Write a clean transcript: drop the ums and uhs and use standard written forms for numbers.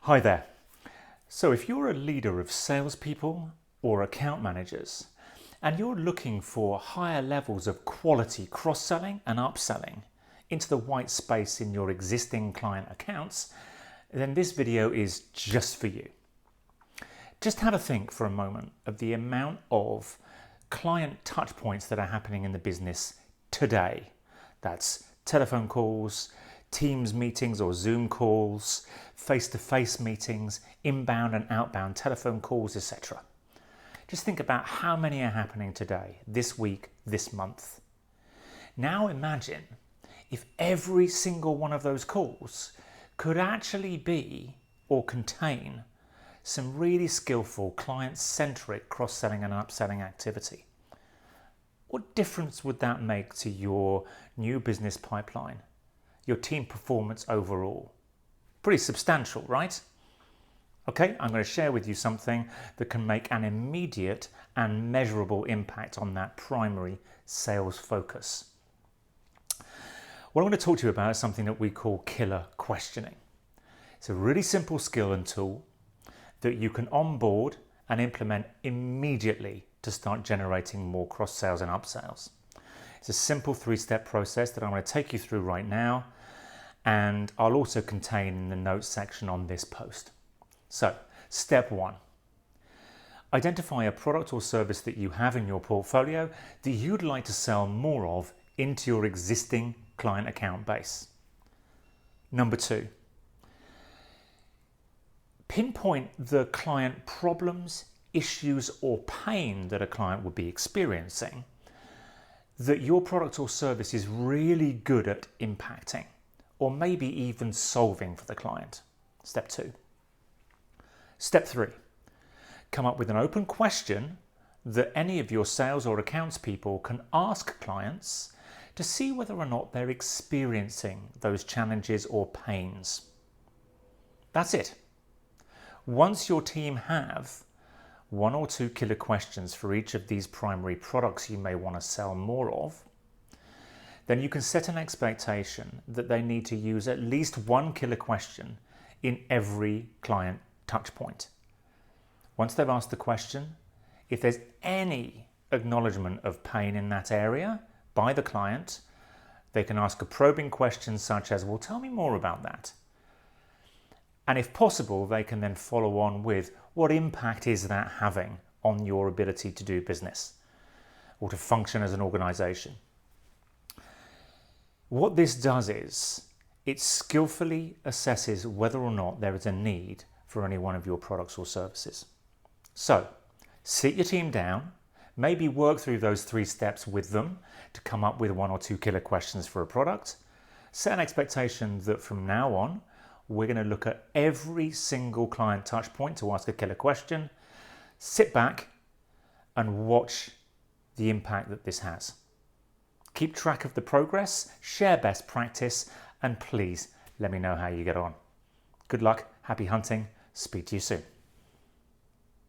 Hi there. So if you're a leader of salespeople or account managers and you're looking for higher levels of quality cross-selling and upselling into the white space in your existing client accounts, then this video is just for you. Just have a think for a moment of the amount of client touch points that are happening in the business today. That's telephone calls, Teams meetings or Zoom calls, face-to-face meetings, inbound and outbound telephone calls, etc. Just think about how many are happening today, this week, this month. Now imagine if every single one of those calls could actually be or contain some really skillful client-centric cross-selling and upselling activity. What difference would that make to your new business pipeline? Your team performance overall? Pretty substantial, right? Okay, I'm going to share with you something that can make an immediate and measurable impact on that primary sales focus. What I'm going to talk to you about is something that we call killer questioning. It's a really simple skill and tool that you can onboard and implement immediately to start generating more cross sales and upsales. It's a simple 3-step process that I'm going to take you through right now, and I'll also contain in the notes section on this post. So, step 1. Identify a product or service that you have in your portfolio that you'd like to sell more of into your existing client account base. Number 2. Pinpoint the client problems, issues, or pain that a client would be experiencing that your product or service is really good at impacting, or maybe even solving for the client. Step 2. Step 3. Come up with an open question that any of your sales or accounts people can ask clients to see whether or not they're experiencing those challenges or pains. That's it. Once your team have 1 or 2 killer questions for each of these primary products you may want to sell more of, then you can set an expectation that they need to use at least 1 killer question in every client touch point. Once they've asked the question, if there's any acknowledgement of pain in that area by the client, they can ask a probing question such as, well, tell me more about that. And if possible, they can then follow on with, what impact is that having on your ability to do business or to function as an organization? What this does is it skillfully assesses whether or not there is a need for any one of your products or services. So sit your team down, maybe work through those 3 steps with them to come up with 1 or 2 killer questions for a product. Set an expectation that from now on, we're going to look at every single client touch point to ask a killer question. Sit back and watch the impact that this has. Keep track of the progress, share best practice, and please let me know how you get on. Good luck, happy hunting, speak to you soon.